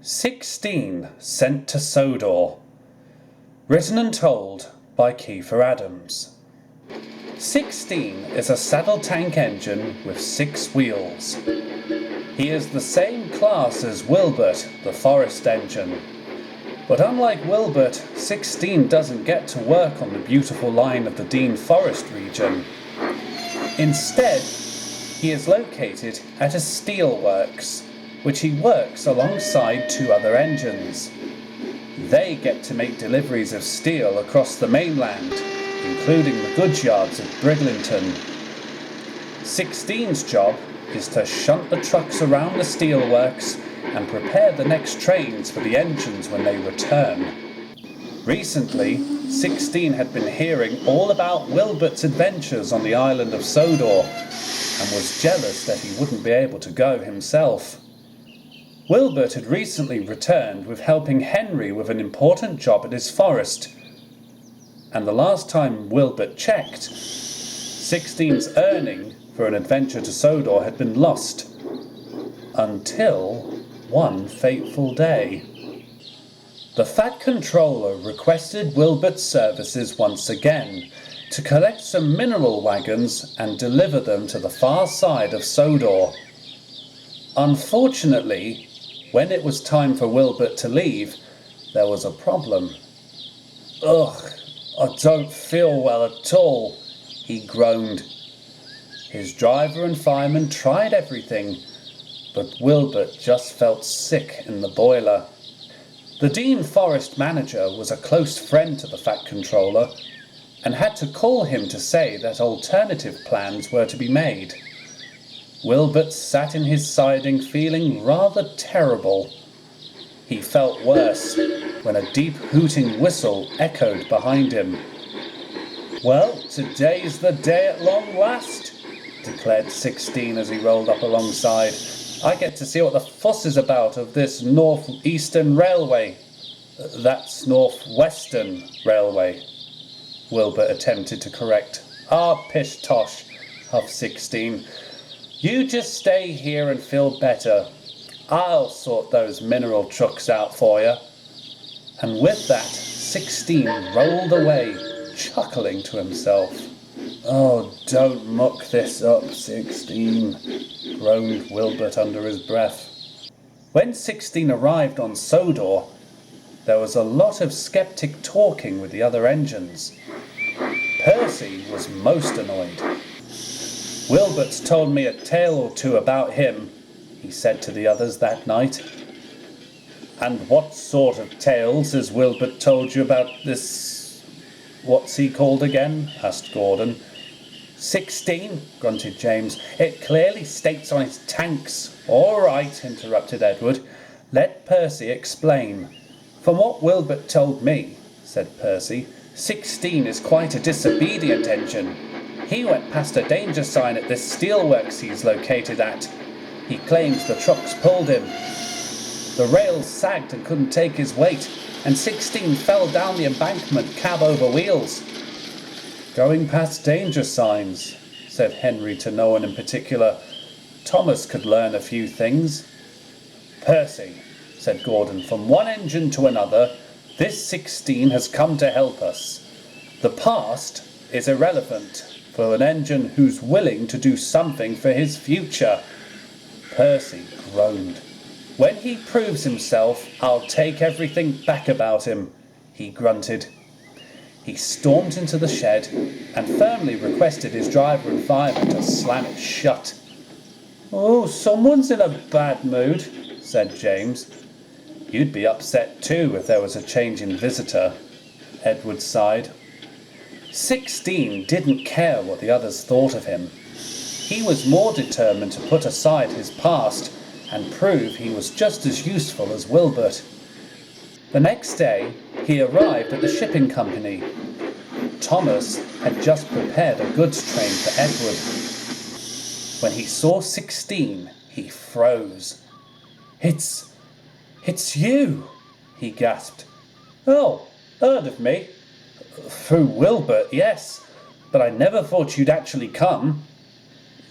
16 Sent to Sodor. Written and told by Kiefer Adams. 16 is a saddle tank engine with 6 wheels. He is the same class as Wilbert the Forest Engine. But unlike Wilbert, 16 doesn't get to work on the beautiful line of the Dean Forest region. Instead, he is located at a steelworks, which he works alongside 2 other engines. They get to make deliveries of steel across the mainland, including the goods yards of Briglington. 16's job is to shunt the trucks around the steelworks and prepare the next trains for the engines when they return. Recently, 16 had been hearing all about Wilbert's adventures on the island of Sodor and was jealous that he wouldn't be able to go himself. Wilbert had recently returned with helping Henry with an important job at his forest, and the last time Wilbert checked, 16's earning for an adventure to Sodor had been lost, until one fateful day. The Fat Controller requested Wilbert's services once again to collect some mineral wagons and deliver them to the far side of Sodor. Unfortunately, when it was time for Wilbert to leave, there was a problem. "Ugh, I don't feel well at all," he groaned. His driver and fireman tried everything, but Wilbert just felt sick in the boiler. The Dean Forest manager was a close friend to the Fat Controller and had to call him to say that alternative plans were to be made. Wilbert sat in his siding feeling rather terrible. He felt worse when a deep hooting whistle echoed behind him. "Well, today's the day at long last," declared 16 as he rolled up alongside. "I get to see what the fuss is about of this North-Eastern Railway." "That's North-Western Railway," Wilbert attempted to correct. "Pish tosh," huffed 16. "You just stay here and feel better. I'll sort those mineral trucks out for you." And with that, 16 rolled away, chuckling to himself. "Oh, don't muck this up, 16, groaned Wilbert under his breath. When 16 arrived on Sodor, there was a lot of skeptic talking with the other engines. Percy was most annoyed. "Wilbert's told me a tale or two about him," he said to the others that night. "And what sort of tales has Wilbert told you about this... what's he called again?" asked Gordon. 16, grunted James. "It clearly states on his tanks." "All right," interrupted Edward. "Let Percy explain." "From what Wilbert told me," said Percy, 16 is quite a disobedient engine. He went past a danger sign at this steelworks he's located at. He claims the trucks pulled him. The rails sagged and couldn't take his weight, and 16 fell down the embankment cab over wheels. "Going past danger signs," said Henry to no one in particular. "Thomas could learn a few things." "Percy," said Gordon, "from one engine to another, this 16 has come to help us. The past is irrelevant for an engine who's willing to do something for his future." Percy groaned. "When he proves himself, I'll take everything back about him," he grunted. He stormed into the shed and firmly requested his driver and fireman to slam it shut. "Oh, someone's in a bad mood," said James. "You'd be upset too if there was a change in visitor," Edward sighed. 16 didn't care what the others thought of him. He was more determined to put aside his past and prove he was just as useful as Wilbert. The next day, he arrived at the shipping company. Thomas had just prepared a goods train for Edward. When he saw 16, he froze. It's you," he gasped. "Oh, heard of me?" "Through Wilbert, yes, but I never thought you'd actually come."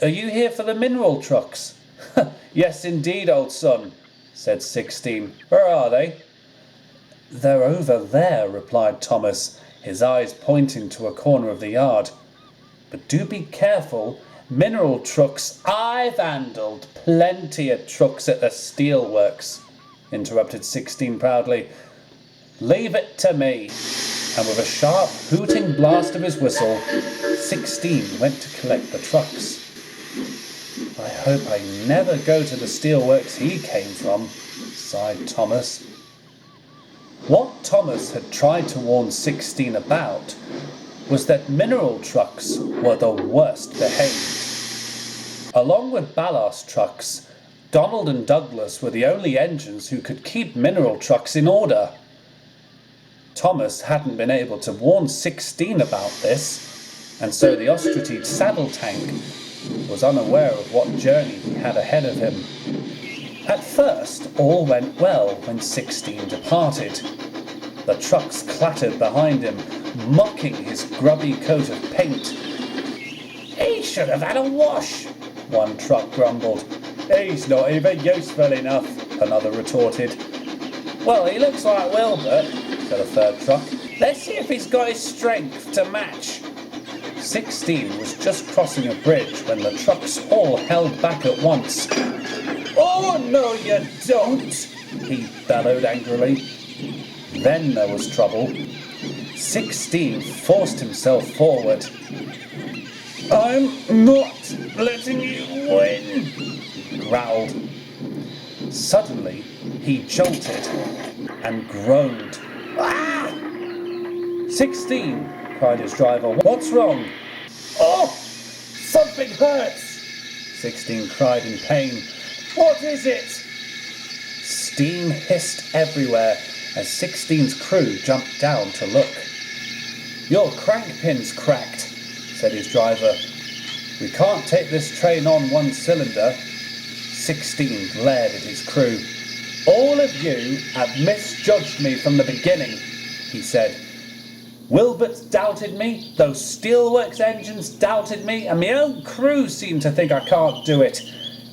"Are you here for the mineral trucks?" "Yes, indeed, old son. said 16. Where are they? They're over there, replied Thomas, his eyes pointing to a corner of the yard. But do be careful. Mineral trucks. I've handled plenty of trucks at the steelworks, interrupted 16 proudly. Leave it to me. And with a sharp, hooting blast of his whistle, 16 went to collect the trucks. I hope I never go to the steelworks he came from, sighed Thomas. What Thomas had tried to warn 16 about was that mineral trucks were the worst behaved. Along with ballast trucks, Donald and Douglas were the only engines who could keep mineral trucks in order. Thomas hadn't been able to warn 16 about this, and so the Ostrich saddle tank was unaware of what journey he had ahead of him. At first, all went well when 16 departed. The trucks clattered behind him, mocking his grubby coat of paint. He should have had a wash, one truck grumbled. He's not even useful enough, another retorted. Well, he looks like Wilbert, said a third truck. Let's see if he's got his strength to match. 16 was just crossing a bridge when the trucks all held back at once. Oh, no, you don't, he bellowed angrily. Then there was trouble. 16 forced himself forward. I'm not letting you win, he growled. Suddenly, he jolted and groaned. Ah! 16, cried his driver. What's wrong? Oh, something hurts, 16 cried in pain. What is it? Steam hissed everywhere as 16's crew jumped down to look. Your crank pin's cracked, said his driver. We can't take this train on one cylinder. 16 glared at his crew. All of you have misjudged me from the beginning, he said. Wilbert's doubted me, those steelworks engines doubted me, and my own crew seem to think I can't do it.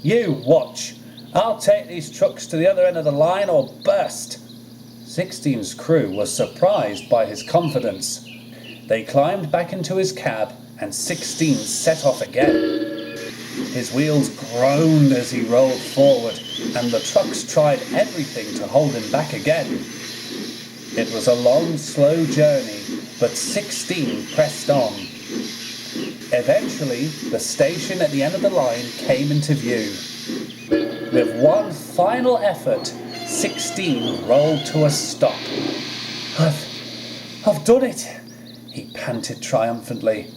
You watch. I'll take these trucks to the other end of the line or burst. 16's crew was surprised by his confidence. They climbed back into his cab and 16 set off again. His wheels groaned as he rolled forward, and the trucks tried everything to hold him back again. It was a long, slow journey, but 16 pressed on. Eventually, the station at the end of the line came into view. With one final effort, 16 rolled to a stop. I've done it, he panted triumphantly.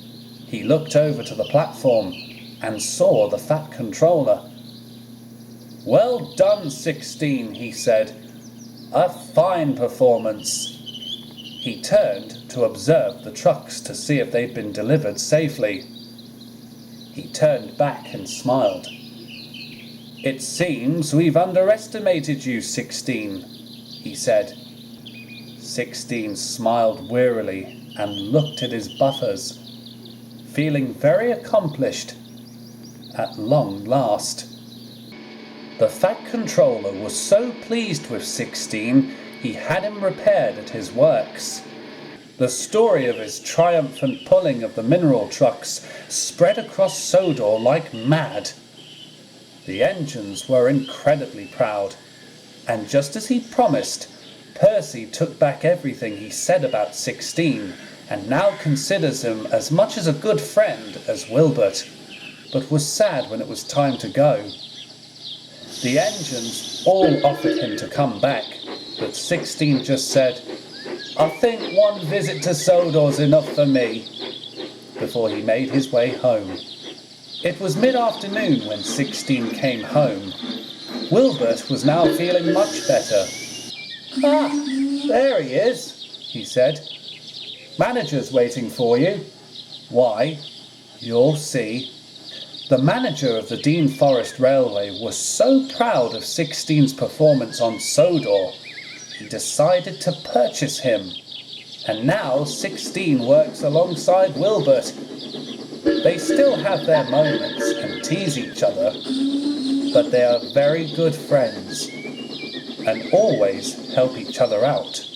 He looked over to the platform and saw the Fat Controller. Well done, 16, he said. A fine performance. He turned to observe the trucks to see if they'd been delivered safely. He turned back and smiled. It seems we've underestimated you, 16, he said. 16 smiled wearily and looked at his buffers, feeling very accomplished at long last. The Fat Controller was so pleased with 16, he had him repaired at his works. The story of his triumphant pulling of the mineral trucks spread across Sodor like mad. The engines were incredibly proud, and just as he promised, Percy took back everything he said about 16, and now considers him as much as a good friend as Wilbert, but was sad when it was time to go. The engines all offered him to come back, but 16 just said, I think one visit to Sodor's enough for me, before he made his way home. It was mid-afternoon when 16 came home. Wilbert was now feeling much better. Ah, there he is, he said. Manager's waiting for you. Why? You'll see. The manager of the Dean Forest Railway was so proud of 16's performance on Sodor, he decided to purchase him. And now 16 works alongside Wilbert. They still have their moments and tease each other, but they are very good friends. and always help each other out.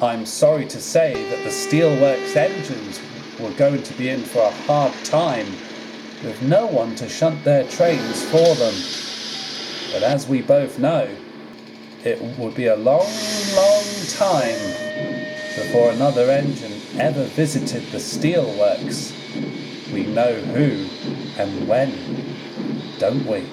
I'm sorry to say that the steelworks engines were going to be in for a hard time with no one to shunt their trains for them. But as we both know, it would be a long, long time before another engine ever visited the steelworks. We know who and when, don't we?